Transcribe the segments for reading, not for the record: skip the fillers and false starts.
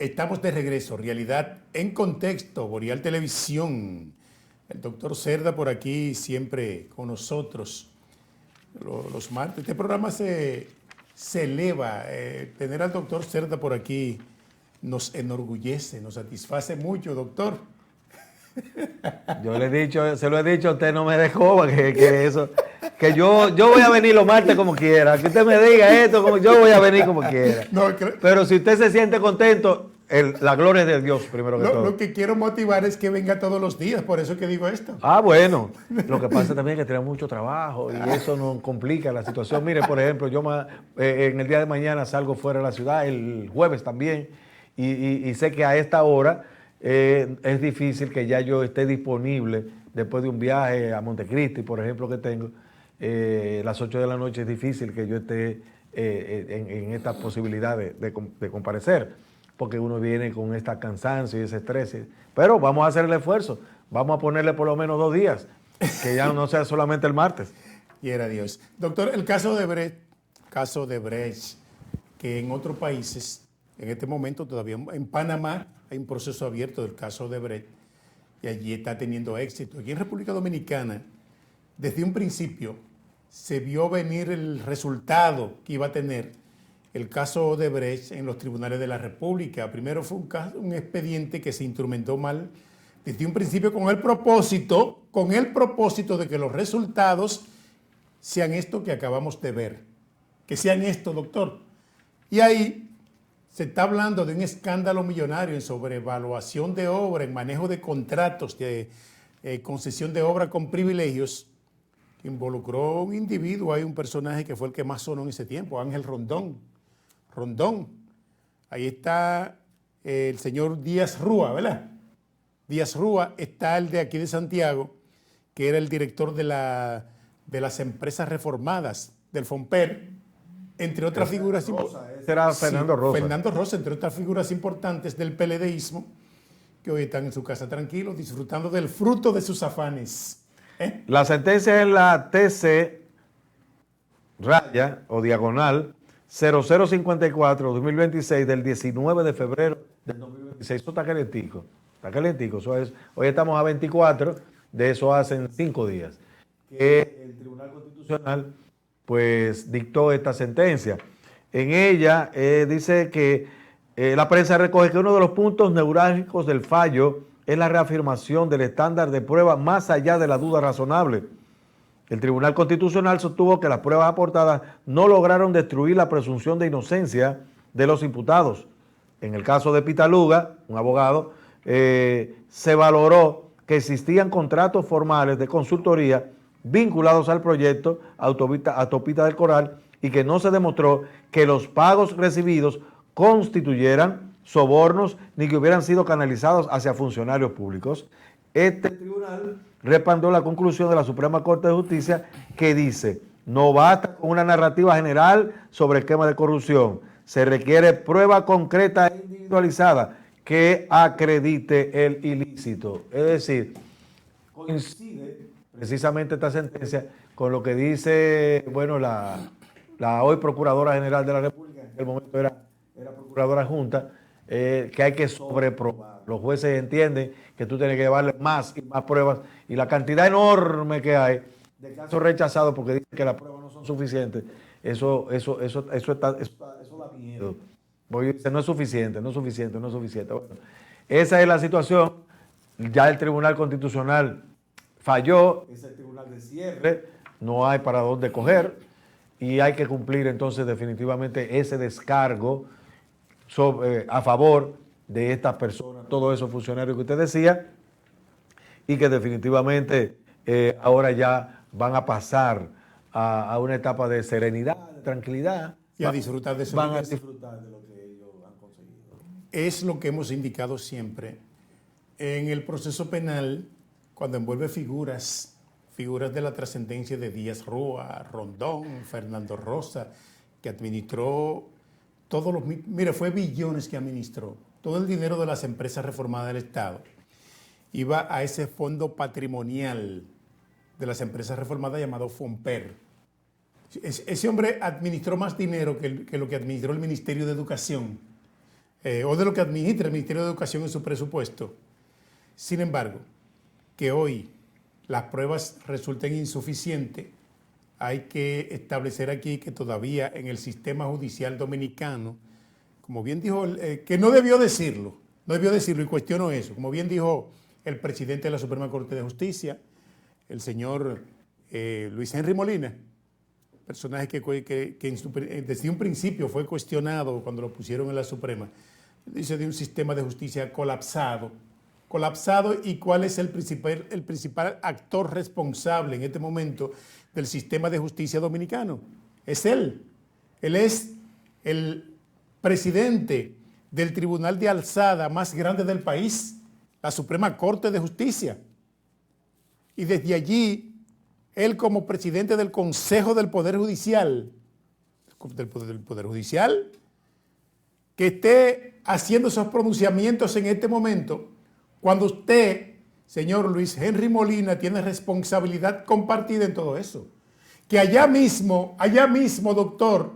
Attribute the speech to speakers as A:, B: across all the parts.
A: Estamos de regreso, Realidad en Contexto, Boreal Televisión. El doctor Cerda por aquí siempre con nosotros los martes. Este programa se eleva. Tener al doctor Cerda por aquí nos enorgullece, nos satisface mucho, doctor.
B: Yo le he dicho, se lo he dicho, usted no me dejó que yo voy a venir los martes como quiera, que usted me diga esto, como yo voy a venir como quiera. No, pero si usted se siente contento, la gloria es de Dios primero que todo.
A: Lo que quiero motivar es que venga todos los días, por eso que digo esto.
B: Ah, bueno, lo que pasa también es que tenemos mucho trabajo y eso nos complica la situación. Mire, por ejemplo, yo en el día de mañana salgo fuera de la ciudad, el jueves también, y sé que a esta hora es difícil que ya yo esté disponible después de un viaje a Montecristi, por ejemplo, que tengo. Las 8 de la noche es difícil que yo esté en esta posibilidad de comparecer, porque uno viene con este cansancio y ese estrés. Pero vamos a hacer el esfuerzo, vamos a ponerle por lo menos 2 días, que ya no sea solamente el martes.
A: Quiera Dios. Doctor, el caso de Brecht, que en otros países, en este momento todavía en Panamá hay un proceso abierto del caso de Brecht y allí está teniendo éxito. Aquí en República Dominicana, desde un principio, se vio venir el resultado que iba a tener el caso de Brecht en los tribunales de la República. Primero fue un expediente que se instrumentó mal desde un principio con el propósito de que los resultados sean esto que acabamos de ver, que sean esto, doctor. Y ahí se está hablando de un escándalo millonario en sobrevaluación de obra, en manejo de contratos, de concesión de obra con privilegios, que involucró a un individuo, hay un personaje que fue el que más sonó en ese tiempo, Ángel Rondón. Ahí está el señor Díaz Rúa, ¿verdad? Díaz Rúa, está el de aquí de Santiago, que era el director de las empresas reformadas, del FOMPER, entre otras figuras importantes.
B: Ese era Fernando Rosa.
A: Fernando Rosa, entre otras figuras importantes del PLDismo, que hoy están en su casa tranquilos, disfrutando del fruto de sus afanes.
B: La sentencia es la TC raya o diagonal 0054-2026 del 19 de febrero del 2026. Eso está calentico. Hoy estamos a 24, de eso hacen 5 días. Que el Tribunal Constitucional pues dictó esta sentencia. En ella dice que la prensa recoge que uno de los puntos neurálgicos del fallo es la reafirmación del estándar de prueba más allá de la duda razonable. El Tribunal Constitucional sostuvo que las pruebas aportadas no lograron destruir la presunción de inocencia de los imputados. En el caso de Pitaluga, un abogado, se valoró que existían contratos formales de consultoría vinculados al proyecto Autopista del Coral y que no se demostró que los pagos recibidos constituyeran sobornos ni que hubieran sido canalizados hacia funcionarios públicos. Este tribunal respaldó la conclusión de la Suprema Corte de Justicia que dice: no basta con una narrativa general sobre esquema de corrupción, se requiere prueba concreta e individualizada que acredite el ilícito. Es decir, coincide precisamente esta sentencia con lo que dice, bueno, la hoy Procuradora General de la República, en aquel momento era Procuradora Junta, que hay que sobreprobar. Los jueces entienden que tú tienes que llevarle más y más pruebas, y la cantidad enorme que hay de casos rechazados porque dicen que las pruebas no son suficientes, eso da miedo. Porque dicen, no es suficiente. Bueno, esa es la situación. Ya el Tribunal Constitucional falló, es el tribunal de cierre, no hay para dónde coger y hay que cumplir entonces definitivamente ese descargo a favor de estas personas, todos esos funcionarios que usted decía, y que definitivamente ahora ya van a pasar a una etapa de serenidad, de tranquilidad.
A: Y a disfrutar de eso.
B: Van a disfrutar de lo que ellos han conseguido.
A: Es lo que hemos indicado siempre. En el proceso penal, cuando envuelve figuras de la trascendencia de Díaz Rúa, Rondón, Fernando Rosa, que administró fue billones que administró. Todo el dinero de las empresas reformadas del Estado iba a ese fondo patrimonial de las empresas reformadas llamado FOMPER. Ese hombre administró más dinero que lo que administró el Ministerio de Educación. o de lo que administra el Ministerio de Educación en su presupuesto. Sin embargo, que hoy las pruebas resulten insuficientes, hay que establecer aquí que todavía en el sistema judicial dominicano, como bien dijo, que no debió decirlo y cuestiono eso, como bien dijo el presidente de la Suprema Corte de Justicia, el señor Luis Henry Molina, personaje que desde un principio fue cuestionado cuando lo pusieron en la Suprema, dice de un sistema de justicia colapsado, y cuál es el principal actor responsable en este momento del sistema de justicia dominicano. Es él. Él es el presidente del tribunal de alzada más grande del país, la Suprema Corte de Justicia. Y desde allí, él como presidente del Consejo del Poder Judicial, que esté haciendo esos pronunciamientos en este momento, cuando usted, señor Luis Henry Molina, tiene responsabilidad compartida en todo eso. Que allá mismo, doctor,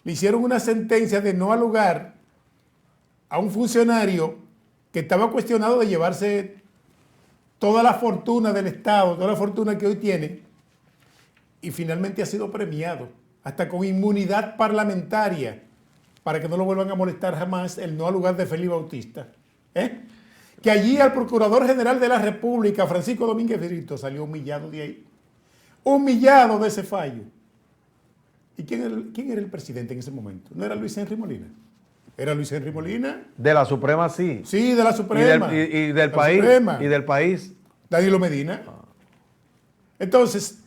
A: le hicieron una sentencia de no al lugar a un funcionario que estaba cuestionado de llevarse toda la fortuna del Estado, toda la fortuna que hoy tiene, y finalmente ha sido premiado, hasta con inmunidad parlamentaria, para que no lo vuelvan a molestar jamás el no al lugar de Félix Bautista. Que allí al Procurador General de la República, Francisco Domínguez Brito, salió humillado de ahí, humillado de ese fallo. ¿Y quién era el presidente en ese momento? ¿No era Luis Henry Molina? ¿Era Luis Henry Molina?
B: De la Suprema, sí.
A: Sí, de la Suprema.
B: Y del país.
A: Suprema.
B: Y del país.
A: Danilo Medina. Entonces,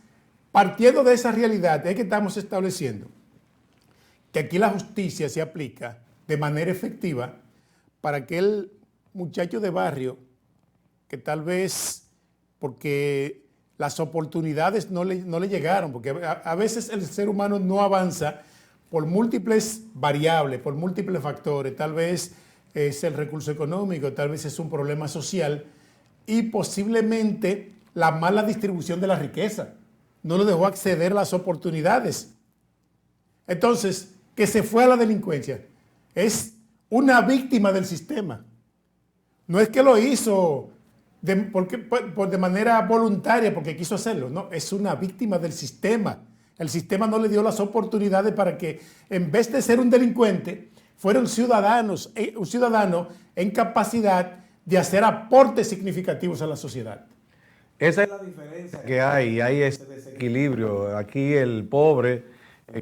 A: partiendo de esa realidad, es que estamos estableciendo que aquí la justicia se aplica de manera efectiva para aquel muchacho de barrio que tal vez porque las oportunidades no le llegaron, porque a veces el ser humano no avanza por múltiples variables, por múltiples factores. Tal vez es el recurso económico, tal vez es un problema social y posiblemente la mala distribución de la riqueza no lo dejó acceder a las oportunidades. Entonces, que se fue a la delincuencia es una víctima del sistema. No es que lo hizo de manera voluntaria porque quiso hacerlo, no, es una víctima del sistema. El sistema no le dio las oportunidades para que, en vez de ser un delincuente, fuera un ciudadano en capacidad de hacer aportes significativos a la sociedad.
B: Esa es la diferencia que hay ese desequilibrio. Aquí el pobre,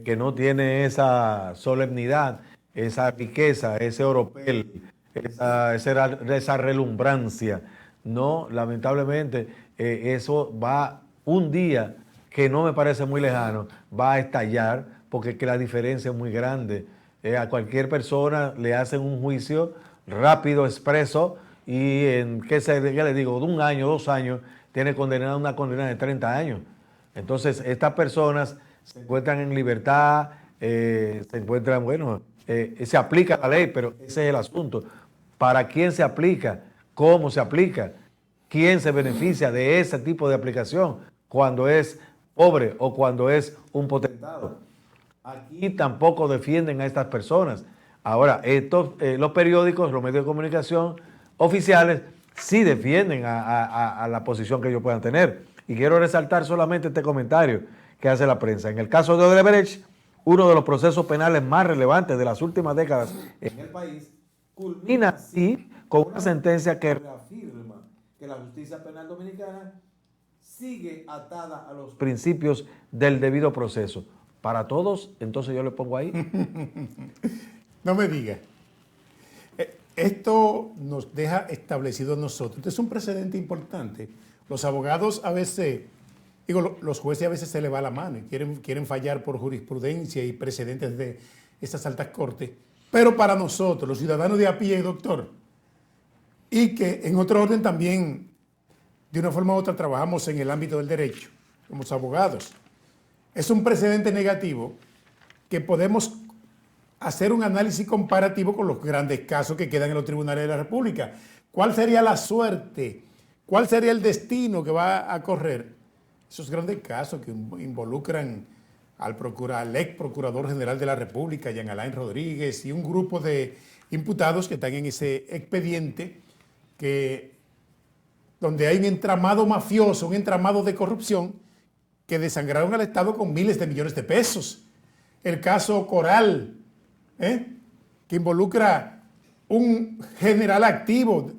B: que no tiene esa solemnidad, esa riqueza, ese oropel, esa relumbrancia, no, lamentablemente eso va un día que no me parece muy lejano, va a estallar porque es que la diferencia es muy grande. A cualquier persona le hacen un juicio rápido, expreso, y ya le digo, de 1 año, 2 años, tiene condenada una condena de 30 años. Entonces, estas personas se encuentran en libertad, se aplica la ley, pero ese es el asunto. ¿Para quién se aplica? ¿Cómo se aplica? ¿Quién se beneficia de ese tipo de aplicación cuando es pobre o cuando es un potentado? Aquí tampoco defienden a estas personas. Ahora, los periódicos, los medios de comunicación oficiales sí defienden a la posición que ellos puedan tener. Y quiero resaltar solamente este comentario que hace la prensa. En el caso de Odebrecht, uno de los procesos penales más relevantes de las últimas décadas en el país, culmina así con una sentencia que reafirma que la justicia penal dominicana sigue atada a los principios del debido proceso. Para todos, entonces yo le pongo ahí.
A: No me diga. Esto nos deja establecido a nosotros. Este es un precedente importante. Los abogados a veces, los jueces a veces se les va la mano y quieren fallar por jurisprudencia y precedentes de estas altas cortes. Pero para nosotros, los ciudadanos de a pie, doctor, y que en otro orden también, de una forma u otra, trabajamos en el ámbito del derecho, como abogados, es un precedente negativo que podemos hacer un análisis comparativo con los grandes casos que quedan en los tribunales de la República. ¿Cuál sería la suerte? ¿Cuál sería el destino que va a correr esos grandes casos que involucran al ex procurador general de la República, Jean Alain Rodríguez, y un grupo de imputados que están en ese expediente donde hay un entramado mafioso, un entramado de corrupción que desangraron al Estado con miles de millones de pesos. El caso Coral, que involucra un general activo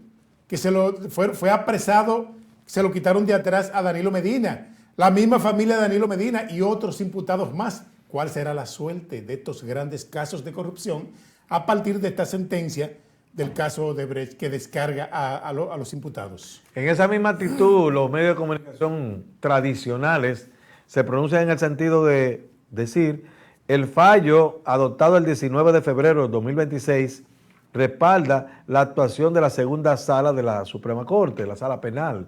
A: que fue apresado, se lo quitaron de atrás a Danilo Medina, la misma familia de Danilo Medina y otros imputados más. ¿Cuál será la suerte de estos grandes casos de corrupción a partir de esta sentencia del caso Odebrecht que descarga a los imputados?
B: En esa misma actitud, los medios de comunicación tradicionales se pronuncian en el sentido de decir: el fallo adoptado el 19 de febrero de 2026 respalda la actuación de la segunda sala de la Suprema Corte, la sala penal,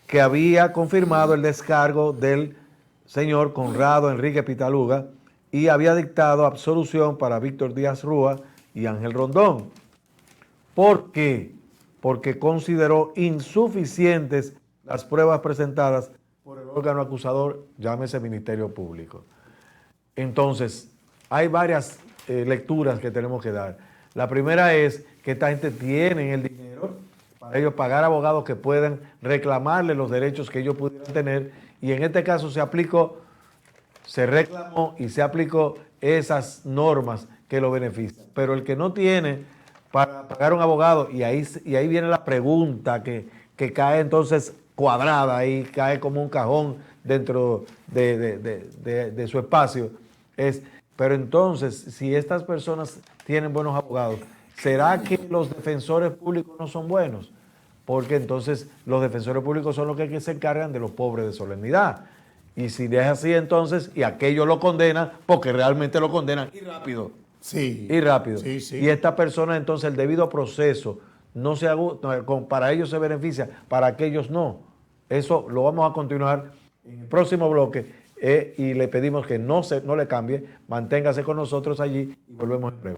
B: que había confirmado el descargo del señor Conrado Enrique Pitaluga y había dictado absolución para Víctor Díaz Rúa y Ángel Rondón. ¿Por qué? Porque consideró insuficientes las pruebas presentadas por el órgano acusador, llámese Ministerio Público. Entonces, hay varias lecturas que tenemos que dar. La primera es que esta gente tiene el dinero para ellos pagar abogados que puedan reclamarle los derechos que ellos pudieran tener, y en este caso se reclamó y se aplicó esas normas que lo benefician. Pero el que no tiene para pagar un abogado, y ahí viene la pregunta que cae entonces cuadrada y cae como un cajón dentro de su espacio, pero entonces, si estas personas tienen buenos abogados, ¿será que los defensores públicos no son buenos? Porque entonces los defensores públicos son los que se encargan de los pobres de solemnidad. Y si es así entonces, y aquellos lo condenan, porque realmente lo condenan, y rápido.
A: Sí.
B: Y rápido.
A: Sí, sí.
B: Y esta persona entonces el debido proceso para ellos se beneficia, para aquellos no. Eso lo vamos a continuar en el próximo bloque y le pedimos que no le cambie, manténgase con nosotros allí y volvemos en breve.